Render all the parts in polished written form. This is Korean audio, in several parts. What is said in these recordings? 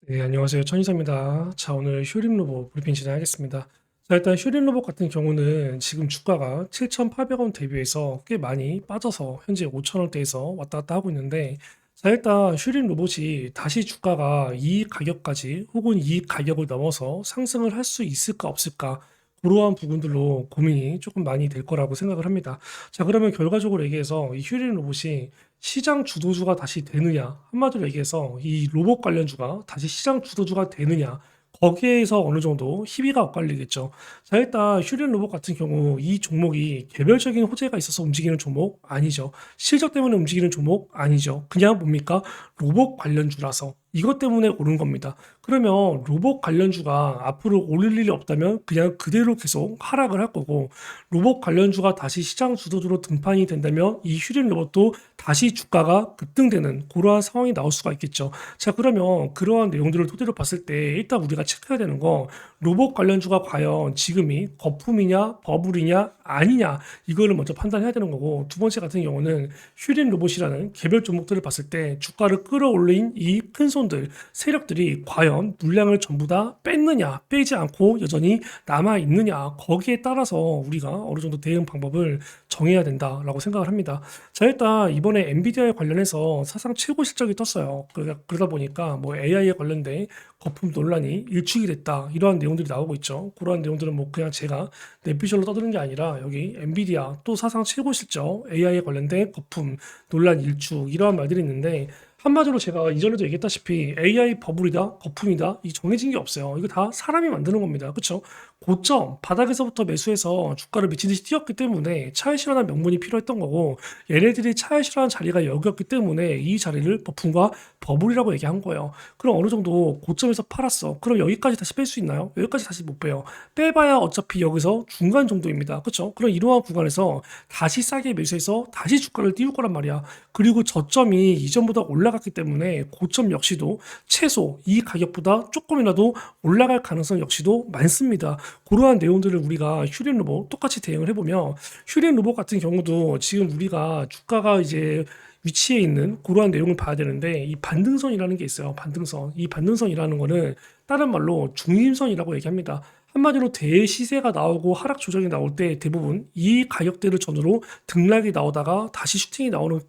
네, 안녕하세요. 천이사입니다. 자, 오늘 휴림 로봇 브리핑 진행하겠습니다. 자, 일단 휴림 로봇 같은 경우는 지금 주가가 7,800원 대비해서 꽤 많이 빠져서 현재 5,000원대에서 왔다 갔다 하고 있는데, 자, 일단 휴림 로봇이 다시 주가가 이 가격까지 혹은 이 가격을 넘어서 상승을 할 수 있을까 없을까, 그러한 부분들로 고민이 조금 많이 될 거라고 생각을 합니다. 자, 그러면 결과적으로 얘기해서 이 휴림 로봇이 시장 주도주가 다시 되느냐, 한마디로 얘기해서 이 로봇 관련주가 다시 시장 주도주가 되느냐, 거기에서 어느 정도 희비가 엇갈리겠죠. 자, 일단 휴린 로봇 같은 경우 이 종목이 개별적인 호재가 있어서 움직이는 종목 아니죠. 실적 때문에 움직이는 종목 아니죠. 그냥 뭡니까? 로봇 관련주라서. 이것 때문에 오른 겁니다. 그러면 로봇 관련주가 앞으로 오를 일이 없다면 그냥 그대로 계속 하락을 할 거고, 로봇 관련주가 다시 시장 주도주로 등판이 된다면 이 휴린 로봇도 다시 주가가 급등되는 그러한 상황이 나올 수가 있겠죠. 자, 그러면 그러한 내용들을 토대로 봤을 때 일단 우리가 체크해야 되는 거, 로봇 관련주가 과연 지금이 거품이냐 버블이냐 아니냐, 이거를 먼저 판단해야 되는 거고, 두 번째 같은 경우는 휴린 로봇이라는 개별 종목들을 봤을 때 주가를 끌어올린 이 큰 손들 세력들이 과연 물량을 전부 다 뺐느냐 빼지 않고 여전히 남아 있느냐, 거기에 따라서 우리가 어느 정도 대응 방법을 정해야 된다라고 생각을 합니다. 자, 일단 이번에 엔비디아에 관련해서 사상 최고 실적이 떴어요. 그러다 보니까 뭐 AI에 관련된 거품 논란이 일축이 됐다, 이러한 내용들이 나오고 있죠. 그러한 내용들은 뭐 그냥 제가 넷피셜로 떠드는 게 아니라 여기 엔비디아 또 사상 최고 실적 AI에 관련된 거품 논란 일축, 이러한 말들이 있는데, 한마디로 제가 이전에도 얘기했다시피 AI 버블이다 거품이다 이 정해진 게 없어요. 이거 다 사람이 만드는 겁니다. 그렇죠? 고점 바닥에서부터 매수해서 주가를 미친 듯이 뛰었기 때문에 차익 실현한 명분이 필요했던 거고, 얘네들이 차익 실현한 자리가 여기였기 때문에 이 자리를 버품과 버블이라고 얘기한 거예요. 그럼 어느 정도 고점에서 팔았어. 그럼 여기까지 다시 뺄 수 있나요? 여기까지 다시 못 빼요. 빼봐야 어차피 여기서 중간 정도입니다. 그렇죠? 그럼 이러한 구간에서 다시 싸게 매수해서 다시 주가를 띄울 거란 말이야. 그리고 저점이 이전보다 올라갔기 때문에 고점 역시도 최소 이 가격보다 조금이라도 올라갈 가능성 역시도 많습니다. 그러한 내용들을 우리가 휴린 로봇 똑같이 대응을 해보면, 휴린 로봇 같은 경우도 지금 우리가 주가가 이제 위치에 있는 그러한 내용을 봐야 되는데, 이 반등선이라는 게 있어요. 반등선. 이 반등선이라는 거는 다른 말로 중심선이라고 얘기합니다. 한마디로 대시세가 나오고 하락 조정이 나올 때 대부분 이 가격대를 전후로 등락이 나오다가 다시 슈팅이 나오는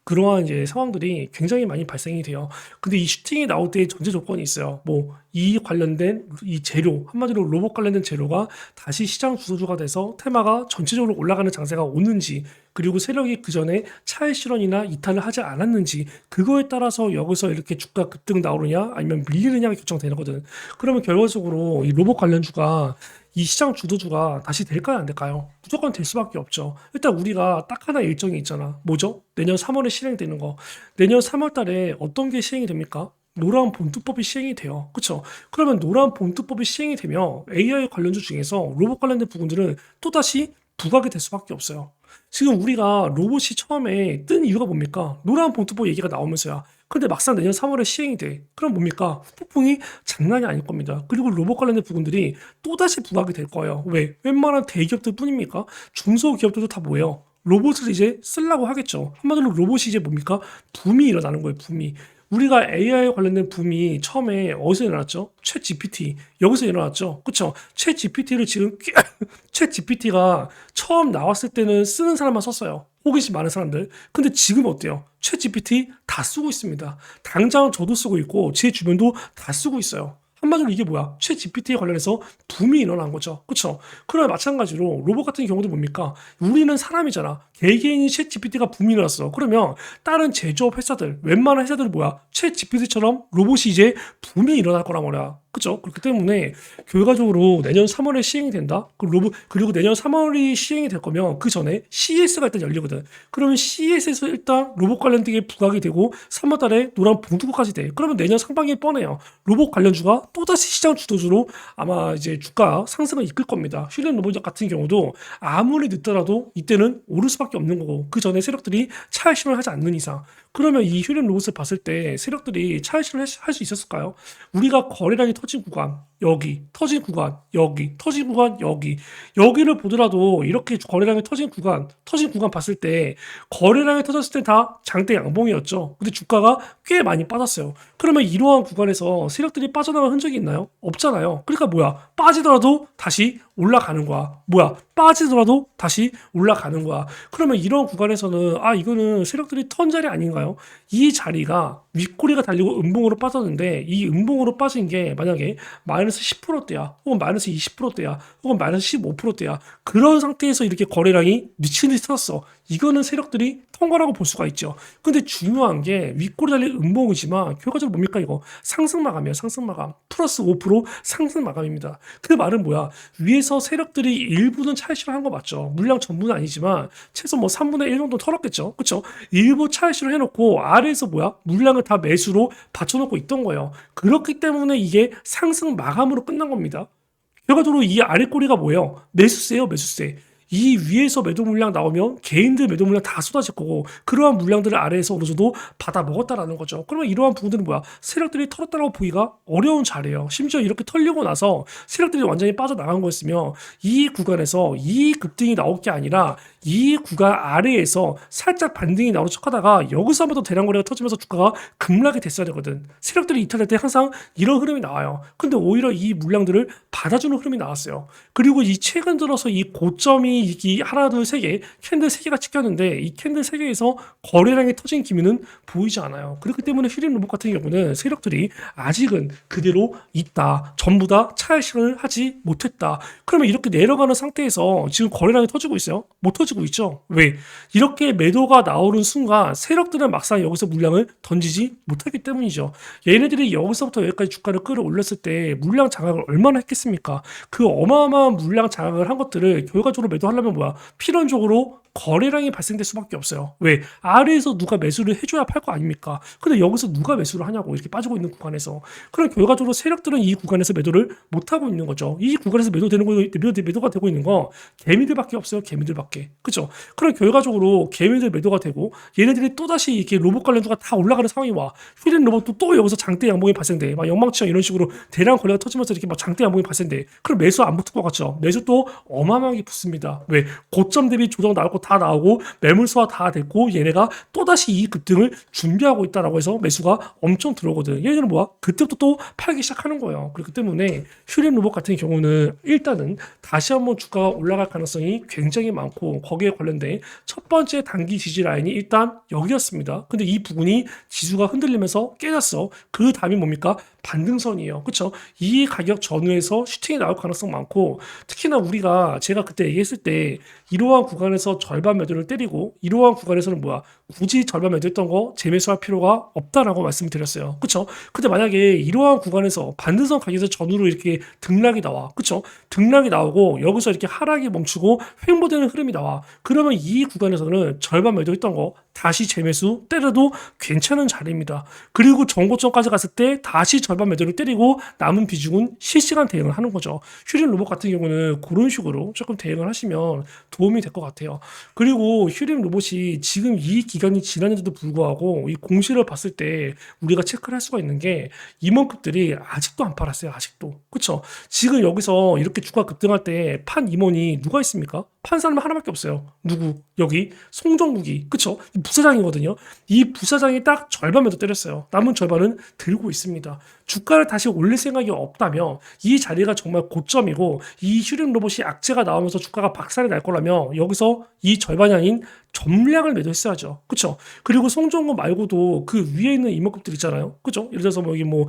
그러한 이제 상황들이 굉장히 많이 발생이 돼요. 근데 이 슈팅이 나올 때 전제 조건이 있어요. 뭐 이 관련된 이 재료, 한마디로 로봇 관련된 재료가 다시 시장 주도주가 돼서 테마가 전체적으로 올라가는 장세가 오는지, 그리고 세력이 그 전에 차익 실현이나 이탈을 하지 않았는지, 그거에 따라서 여기서 이렇게 주가 급등 나오느냐 아니면 밀리느냐가 결정되는 거든. 그러면 결과적으로 이 로봇 관련주가 이 시장 주도주가 다시 될까요, 안 될까요? 무조건 될 수밖에 없죠. 일단 우리가 딱 하나 일정이 있잖아. 뭐죠? 내년 3월에 실행되는 거. 내년 3월 달에 어떤 게 시행이 됩니까? 노란 본투법이 시행이 돼요. 그렇죠? 그러면 노란 본투법이 시행이 되면 AI 관련주 중에서 로봇 관련된 부분들은 또다시 부각이 될 수밖에 없어요. 지금 우리가 로봇이 처음에 뜬 이유가 뭡니까? 노란 본투법 얘기가 나오면서야. 근데 막상 내년 3월에 시행이 돼. 그럼 뭡니까? 폭풍이 장난이 아닐 겁니다. 그리고 로봇 관련된 부분들이 또다시 부각이 될 거예요. 왜? 웬만한 대기업들 뿐입니까? 중소기업들도 다 뭐예요? 로봇을 이제 쓰려고 하겠죠. 한마디로 로봇이 이제 뭡니까? 붐이 일어나는 거예요, 붐이. 우리가 AI 관련된 붐이 처음에 어디서 일어났죠? 챗 GPT. 여기서 일어났죠. 그쵸? 챗 GPT를 지금, 챗 GPT가 처음 나왔을 때는 쓰는 사람만 썼어요. 호기심 많은 사람들. 근데 지금 어때요? 챗 GPT 다 쓰고 있습니다. 당장 저도 쓰고 있고, 제 주변도 다 쓰고 있어요. 한마디로 이게 뭐야? 챗 GPT에 관련해서 붐이 일어난 거죠. 그쵸? 그러나 마찬가지로 로봇 같은 경우도 뭡니까? 우리는 사람이잖아. 개개인이 챗 GPT가 붐이 일어났어. 그러면 다른 제조업 회사들, 웬만한 회사들은 뭐야? 챗 GPT처럼 로봇이 이제 붐이 일어날 거란 말이야. 그죠? 그렇기 때문에 결과적으로 내년 3월에 시행이 된다. 그리고 내년 3월이 시행이 될 거면 그 전에 CES가 일단 열리거든. 그러면 CES에서 일단 로봇 관련된 게 부각이 되고 3월 달에 노란 봉투까지 돼. 그러면 내년 상반기에 뻔해요. 로봇 관련주가 또다시 시장 주도주로 아마 이제 주가 상승을 이끌 겁니다. 힐링 로봇 같은 경우도 아무리 늦더라도 이때는 오를 수밖에 없는 거고, 그 전에 세력들이 차익 실현을 하지 않는 이상. 그러면 이 휴림 로봇을 봤을 때 세력들이 차익 실현을 할 수 있었을까요? 우리가 거래량이 터진 구간, 여기, 터진 구간, 여기, 터진 구간, 여기. 여기를 보더라도 이렇게 거래량이 터진 구간 봤을 때 거래량이 터졌을 때 다 장대 양봉이었죠. 근데 주가가 꽤 많이 빠졌어요. 그러면 이러한 구간에서 세력들이 빠져나갈 흔적이 있나요? 없잖아요. 그러니까 뭐야? 빠지더라도 다시 올라가는 거야. 뭐야? 빠지더라도 다시 올라가는 거야. 그러면 이런 구간에서는 이거는 세력들이 턴 자리 아닌가요? 이 자리가 윗꼬리가 달리고 음봉으로 빠졌는데 이 음봉으로 빠진 게 만약에 마이너스 10%대야 혹은 마이너스 20%대야 혹은 마이너스 15%대야 그런 상태에서 이렇게 거래량이 미친 듯이 터졌어. 이거는 세력들이 통과라고 볼 수가 있죠. 근데 중요한 게 윗꼬리 달린 음봉이지만 결과적으로 뭡니까 이거 상승 마감이에요. 상승 마감 플러스 5% 상승 마감입니다. 그 말은 뭐야? 위에서 세력들이 일부는 차익실을 한 거 맞죠. 물량 전부는 아니지만 최소 뭐 3분의 1 정도 털었겠죠. 그쵸? 일부 차익실을 해놓고 아래에서 뭐야? 물량을 다 매수로 받쳐놓고 있던 거예요. 그렇기 때문에 이게 상승 마감으로 끝난 겁니다. 결과적으로 이 아래 꼬리가 뭐예요? 매수세예요, 매수세. 이 위에서 매도 물량 나오면 개인들 매도 물량 다 쏟아질 거고 그러한 물량들을 아래에서 어느 정도 받아 먹었다라는 거죠. 그러면 이러한 부분들은 뭐야? 세력들이 털었다라고 보기가 어려운 자리예요. 심지어 이렇게 털리고 나서 세력들이 완전히 빠져나간 거였으면 이 구간에서 이 급등이 나올 게 아니라 이 구간 아래에서 살짝 반등이 나오는 척하다가 여기서 한번 더 대량 거래가 터지면서 주가가 급락이 됐어야 되거든. 세력들이 이탈할 때 항상 이런 흐름이 나와요. 근데 오히려 이 물량들을 받아주는 흐름이 나왔어요. 그리고 이 최근 들어서 이 고점이 이 하나 둘 세 개 캔들 세 개가 찍혔는데 이 캔들 세 개에서 거래량이 터진 기미는 보이지 않아요. 그렇기 때문에 휘림 로봇 같은 경우는 세력들이 아직은 그대로 있다. 전부 다 차익실현을 하지 못했다. 그러면 이렇게 내려가는 상태에서 지금 거래량이 터지고 있어요? 못 터지고 있죠. 왜? 이렇게 매도가 나오는 순간 세력들은 막상 여기서 물량을 던지지 못하기 때문이죠. 얘네들이 여기서부터 여기까지 주가를 끌어올렸을 때 물량 장악을 얼마나 했겠습니까? 그 어마어마한 물량 장악을 한 것들을 결과적으로 매도하려면 뭐야? 필연적으로 거래량이 발생될 수밖에 없어요. 왜? 아래에서 누가 매수를 해줘야 팔 거 아닙니까? 근데 여기서 누가 매수를 하냐고 이렇게 빠지고 있는 구간에서. 그럼 결과적으로 세력들은 이 구간에서 매도를 못하고 있는 거죠. 이 구간에서 매도가 되고 있는 거 개미들밖에 없어요. 개미들밖에. 그죠? 그럼 결과적으로 개미들 매도가 되고 얘네들이 또다시 이렇게 로봇 관련주가 다 올라가는 상황이 와. 휘린 로봇도 또 여기서 장대 양봉이 발생돼. 막 영망치형 이런 식으로 대량 거래가 터지면서 이렇게 막 장대 양봉이 발생돼. 그럼 매수 안 붙을 것 같죠? 매수 또 어마어마하게 붙습니다. 왜? 고점 대비 조정 나올 거 다 나오고 매물소화 다 됐고 얘네가 또다시 이 급등을 준비하고 있다라고 해서 매수가 엄청 들어오거든. 얘네들은 뭐야? 그때부터 또 팔기 시작하는 거예요. 그렇기 때문에 휘림 로봇 같은 경우는 일단은 다시 한번 주가가 올라갈 가능성이 굉장히 많고 거기에 관련된 첫 번째 단기 지지 라인이 일단 여기였습니다. 근데 이 부분이 지수가 흔들리면서 깨졌어. 그 다음이 뭡니까? 반등선이에요. 그쵸? 이 가격 전후에서 슈팅이 나올 가능성 많고 특히나 제가 그때 얘기했을 때 이러한 구간에서 절반 매도를 때리고 이러한 구간에서는 뭐야? 굳이 절반 매도했던 거 재매수할 필요가 없다라고 말씀을 드렸어요. 그쵸? 근데 만약에 이러한 구간에서 반등선 가격에서 전후로 이렇게 등락이 나와. 그쵸? 등락이 나오고 여기서 이렇게 하락이 멈추고 횡보되는 흐름이 나와. 그러면 이 구간에서는 절반 매도했던 거 다시 재매수 때려도 괜찮은 자리입니다. 그리고 정고점까지 갔을 때 다시 절반 매도를 때리고 남은 비중은 실시간 대응을 하는 거죠. 휴림 로봇 같은 경우는 그런 식으로 조금 대응을 하시면 도움이 될 것 같아요. 그리고 휴림 로봇이 지금 이 기간이 지났는데도 불구하고 이 공시를 봤을 때 우리가 체크를 할 수가 있는 게 임원급들이 아직도 안 팔았어요. 아직도. 그쵸? 지금 여기서 이렇게 주가 급등할 때 판 임원이 누가 있습니까? 판 사람 하나밖에 없어요. 누구? 여기 송정국이. 그쵸? 이 부사장이거든요. 이 부사장이 딱 절반 매도 때렸어요. 남은 절반은 들고 있습니다. 주가를 다시 올릴 생각이 없다면 이 자리가 정말 고점이고 이 휴림 로봇이 악재가 나오면서 주가가 박살이 날 거라면 여기서 이 절반이 아닌 전량을 매도했어야죠. 그쵸? 그리고 송정국 말고도 그 위에 있는 임원급들 있잖아요. 그죠? 예를 들어서 뭐 여기 뭐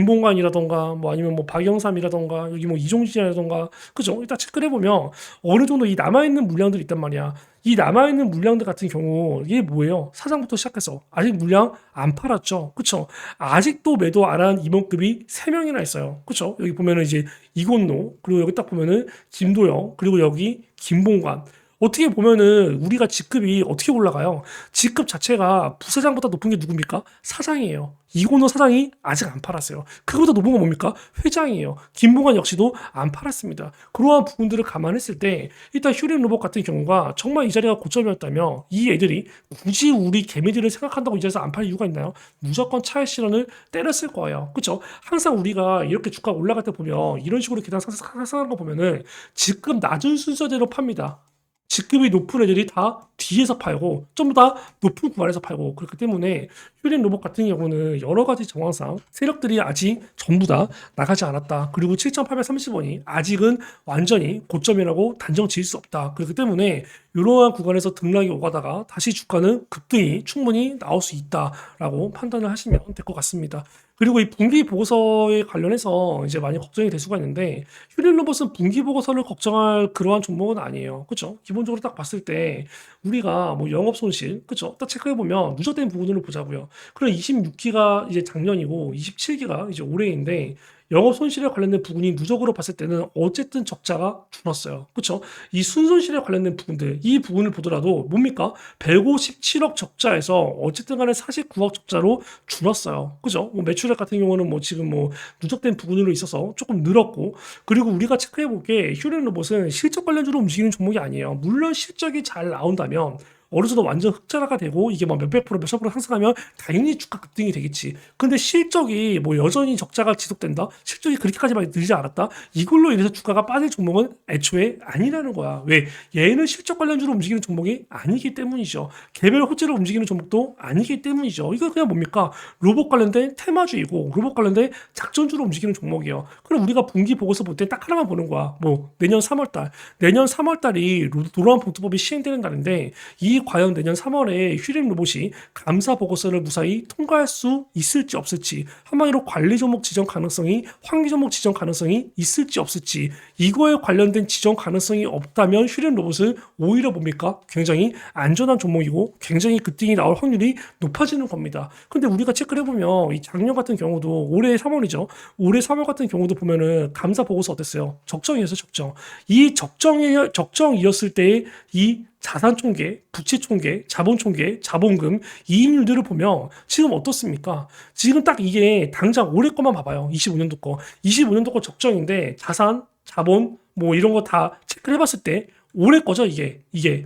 김봉관이라던가 뭐 아니면 뭐 박영삼이라던가 여기 뭐 이종진이라던가 그죠? 일단 체크를 해보면 어느 정도 이 남아있는 물량들이 있단 말이야. 이 남아있는 물량들 같은 경우 이게 뭐예요? 사장부터 시작해서 아직 물량 안 팔았죠. 그쵸? 아직도 매도 안 한 임원급이 3명이나 있어요. 그쵸? 여기 보면은 이제 이건노 그리고 여기 딱 보면은 김도영 그리고 여기 김봉관 어떻게 보면은 우리가 직급이 어떻게 올라가요? 직급 자체가 부사장보다 높은 게 누굽니까? 사장이에요. 이건호 사장이 아직 안 팔았어요. 그보다 높은 건 뭡니까? 회장이에요. 김봉환 역시도 안 팔았습니다. 그러한 부분들을 감안했을 때 일단 휴림 로봇 같은 경우가 정말 이 자리가 고점이었다면 이 애들이 굳이 우리 개미들을 생각한다고 이 자리에서 안 팔 이유가 있나요? 무조건 차익 실현을 때렸을 거예요. 그렇죠? 항상 우리가 이렇게 주가 올라갈 때 보면 이런 식으로 계단 상승하는 거 보면은 직급 낮은 순서대로 팝니다. 직급이 높은 애들이 다 뒤에서 팔고 좀 더 높은 구간에서 팔고 그렇기 때문에 휴림 로봇 같은 경우는 여러 가지 정황상 세력들이 아직 전부 다 나가지 않았다. 그리고 7,830원이 아직은 완전히 고점이라고 단정 지을 수 없다. 그렇기 때문에 이러한 구간에서 등락이 오가다가 다시 주가는 급등이 충분히 나올 수 있다라고 판단을 하시면 될 것 같습니다. 그리고 이 분기 보고서에 관련해서 이제 많이 걱정이 될 수가 있는데 휴림 로봇은 분기 보고서를 걱정할 그러한 종목은 아니에요. 그렇죠? 기본적으로 딱 봤을 때 우리가 뭐 영업 손실, 그렇죠? 딱 체크해 보면 누적된 부분으로 보자고요. 그럼 26기가 이제 작년이고 27기가 이제 올해인데 영업 손실에 관련된 부분이 누적으로 봤을 때는 어쨌든 적자가 줄었어요. 그렇죠? 이 순손실에 관련된 부분들, 이 부분을 보더라도 뭡니까? 157억 적자에서 어쨌든 간에 49억 적자로 줄었어요. 그죠? 뭐 매출액 같은 경우는 뭐 지금 뭐 누적된 부분으로 있어서 조금 늘었고, 그리고 우리가 체크해 볼 게 휴림 로봇은 실적 관련주로 움직이는 종목이 아니에요. 물론 실적이 잘 나온다면 어느 정도 완전 흑자가 되고 이게 뭐 몇백 프로 몇십 프로 상승하면 당연히 주가 급등이 되겠지. 근데 실적이 뭐 여전히 적자가 지속된다. 실적이 그렇게까지 많이 늘지 않았다. 이걸로 인해서 주가가 빠질 종목은 애초에 아니라는 거야. 왜? 얘는 실적 관련주로 움직이는 종목이 아니기 때문이죠. 개별 호재로 움직이는 종목도 아니기 때문이죠. 이거 그냥 뭡니까? 로봇 관련된 테마주이고 로봇 관련된 작전주로 움직이는 종목이에요. 그럼 우리가 분기 보고서 볼 때 딱 하나만 보는 거야. 뭐 내년 3월 달. 내년 3월 달이 노란 봉투법이 시행되는 날인데 이 과연 내년 3월에 휴림 로봇이 감사 보고서를 무사히 통과할 수 있을지 없을지, 한마디로 관리 종목 지정 가능성이 환기 종목 지정 가능성이 있을지 없을지, 이거에 관련된 지정 가능성이 없다면 휴림 로봇은 오히려 뭡니까? 굉장히 안전한 종목이고 굉장히 급등이 나올 확률이 높아지는 겁니다. 근데 우리가 체크를 해보면 이 작년 같은 경우도 올해 3월이죠. 올해 3월 같은 경우도 보면은 감사 보고서 어땠어요? 적정이었어요, 적정. 이 적정이었을 때의 이 자산 총계, 부채 총계, 자본 총계, 자본금, 이익률들을 보면 지금 어떻습니까? 지금 딱 이게 당장 올해 거만 봐봐요. 25년도 거. 25년도 거 적정인데 자산, 자본, 뭐 이런 거 다 체크를 해봤을 때 올해 거죠, 이게.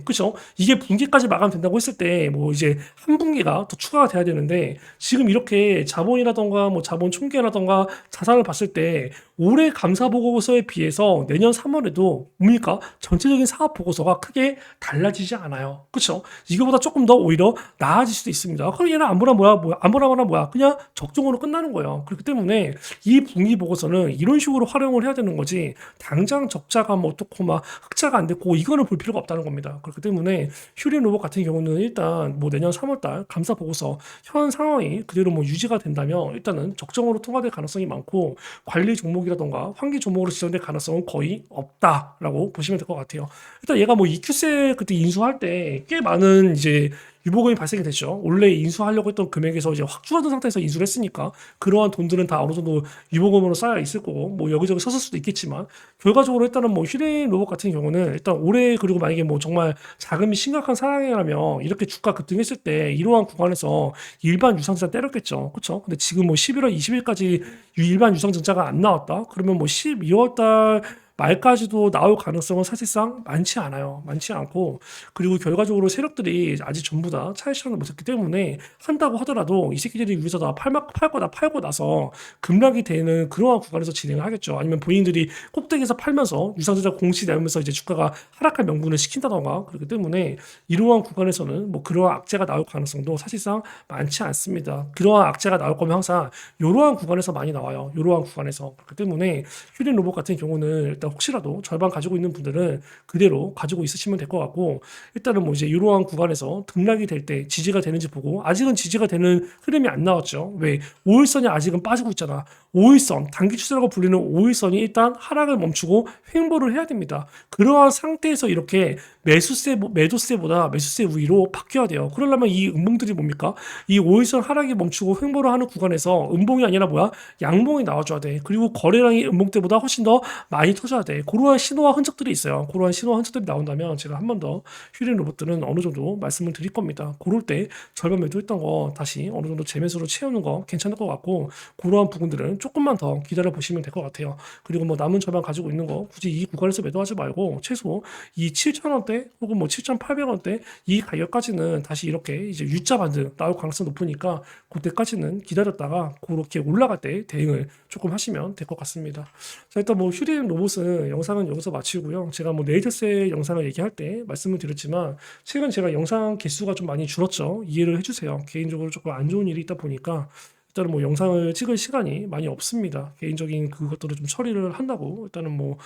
그쵸? 이게 분기까지 마감된다고 했을 때, 뭐, 이제, 한 분기가 더 추가가 돼야 되는데, 지금 이렇게 자본이라던가, 뭐, 자본 총계라던가, 자산을 봤을 때, 올해 감사 보고서에 비해서 내년 3월에도 뭡니까? 전체적인 사업 보고서가 크게 달라지지 않아요. 그쵸? 이거보다 조금 더 오히려 나아질 수도 있습니다. 그럼 얘는 안 보나 뭐야, 안 보나 뭐야. 그냥 적정으로 끝나는 거예요. 그렇기 때문에 이 분기 보고서는 이런 식으로 활용을 해야 되는 거지, 당장 적자가 뭐 어떻고 막 흑자가 안 됐고, 이거는 볼 필요가 없다는 겁니다. 그렇기 때문에 휴림 로봇 같은 경우는 일단 뭐 내년 3월달 감사 보고서 현 상황이 그대로 뭐 유지가 된다면 일단은 적정으로 통과될 가능성이 많고 관리 종목이라던가 환기 종목으로 지정될 가능성은 거의 없다라고 보시면 될 것 같아요. 일단 얘가 뭐 EQ세 그때 인수할 때 꽤 많은 이제 유보금이 발생이 됐죠. 원래 인수하려고 했던 금액에서 이제 확 줄어든 상태에서 인수를 했으니까 그러한 돈들은 다 어느 정도 유보금으로 쌓여 있을 거고 뭐 여기저기 섰을 수도 있겠지만 결과적으로 일단은 뭐 휴대용 로봇 같은 경우는 일단 올해 그리고 만약에 뭐 정말 자금이 심각한 상황이라면 이렇게 주가 급등했을 때 이러한 구간에서 일반 유상증자 때렸겠죠. 그렇죠? 근데 지금 뭐 11월 20일까지 일반 유상증자가 안 나왔다. 그러면 뭐 12월 달 말까지도 나올 가능성은 사실상 많지 않아요. 많지 않고 그리고 결과적으로 세력들이 아직 전부 다 차익 실현을 못했기 때문에 한다고 하더라도 이 새끼들이 위에서 다 팔고 나서 급락이 되는 그러한 구간에서 진행을 하겠죠. 아니면 본인들이 꼭대기에서 팔면서 유상증자 공시 내면서 이제 주가가 하락할 명분을 시킨다던가 그렇기 때문에 이러한 구간에서는 뭐 그러한 악재가 나올 가능성도 사실상 많지 않습니다. 그러한 악재가 나올 거면 항상 이러한 구간에서 많이 나와요. 이러한 구간에서 그렇기 때문에 휴림 로봇 같은 경우는 일단 혹시라도 절반 가지고 있는 분들은 그대로 가지고 있으시면 될 것 같고 일단은 뭐 이제 이러한 구간에서 등락이 될 때 지지가 되는지 보고 아직은 지지가 되는 흐름이 안 나왔죠. 왜? 5일선이 아직은 빠지고 있잖아. 5일선, 단기 추세라고 불리는 5일선이 일단 하락을 멈추고 횡보를 해야 됩니다. 그러한 상태에서 이렇게 매도세보다 매수세 우위로 바뀌어야 돼요. 그러려면 이 음봉들이 뭡니까? 이 5일선 하락이 멈추고 횡보를 하는 구간에서 음봉이 아니라 뭐야? 양봉이 나와줘야 돼. 그리고 거래량이 음봉 때보다 훨씬 더 많이 터져야 돼. 그러한 신호와 흔적들이 있어요. 그러한 신호와 흔적들이 나온다면 제가 한 번 더 휴일인 로봇들은 어느 정도 말씀을 드릴 겁니다. 그럴 때 절반 매도했던 거 다시 어느 정도 재매수로 채우는 거 괜찮을 것 같고, 그러한 부분들은 조금만 더 기다려 보시면 될 것 같아요. 그리고 뭐 남은 절반 가지고 있는 거 굳이 이 구간에서 매도하지 말고 최소 이 7,000원대 혹은 뭐 7,800원대 이 가격까지는 다시 이렇게 이제 U자 반등 나올 가능성이 높으니까 그때까지는 기다렸다가 그렇게 올라갈 때 대응을 조금 하시면 될 것 같습니다. 자, 일단 뭐 휴대용 로봇은 영상은 여기서 마치고요. 제가 뭐 레이저세 영상을 얘기할 때 말씀을 드렸지만 최근 제가 영상 개수가 좀 많이 줄었죠. 이해를 해주세요. 개인적으로 조금 안 좋은 일이 있다 보니까 일단은 뭐 영상을 찍을 시간이 많이 없습니다. 개인적인 그것들을 좀 처리를 한다고 일단은 뭐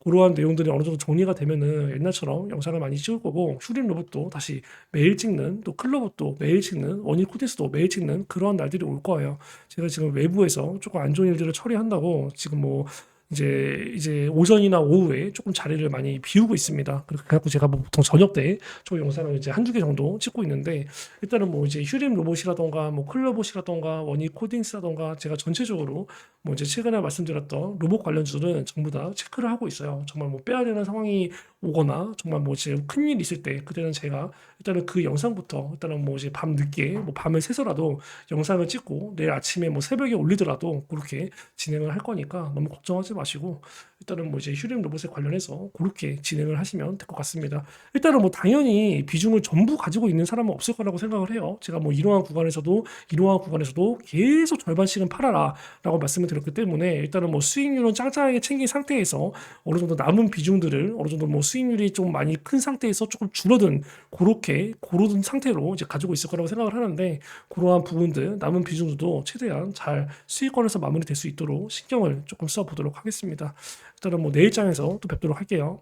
그러한 내용들이 어느 정도 정리가 되면은 옛날처럼 영상을 많이 찍을 거고, 슈림 로봇도 다시 매일 찍는, 또 클로봇도 매일 찍는, 원일 코디스도 매일 찍는 그러한 날들이 올 거예요. 제가 지금 외부에서 조금 안 좋은 일들을 처리한다고 지금 뭐 이제 오전이나 오후에 조금 자리를 많이 비우고 있습니다. 그래갖고 제가 뭐 보통 저녁 때 저 영상을 이제 한두 개 정도 찍고 있는데, 일단은 뭐 이제 휴림 로봇이라던가 뭐 클로봇이라던가 원이 코딩스라던가 제가 전체적으로 뭐 이제 최근에 말씀드렸던 로봇 관련주들은 전부 다 체크를 하고 있어요. 정말 뭐 빼야 되는 상황이 오거나 정말 뭐 지금 큰일 있을 때 그때는 제가 일단은 그 영상부터 일단은 뭐 이제 밤 늦게 뭐 밤을 새서라도 영상을 찍고 내일 아침에 뭐 새벽에 올리더라도 그렇게 진행을 할 거니까 너무 걱정하지 마시고, 일단은 뭐 이제 휴림 로봇에 관련해서 그렇게 진행을 하시면 될 것 같습니다. 일단은 뭐 당연히 비중을 전부 가지고 있는 사람은 없을 거라고 생각을 해요. 제가 뭐 이러한 구간에서도 계속 절반씩은 팔아라라고 말씀을 드렸기 때문에 일단은 뭐 수익률은 짱짱하게 챙긴 상태에서 어느 정도 남은 비중들을 어느 정도 뭐 수익률이 좀 많이 큰 상태에서 조금 줄어든 그렇게 고르던 상태로 이제 가지고 있을 거라고 생각을 하는데, 그러한 부분들 남은 비중도 최대한 잘 수익권에서 마무리될 수 있도록 신경을 조금 써보도록 하겠습니다. 일단은 뭐 내일장에서 또 뵙도록 할게요.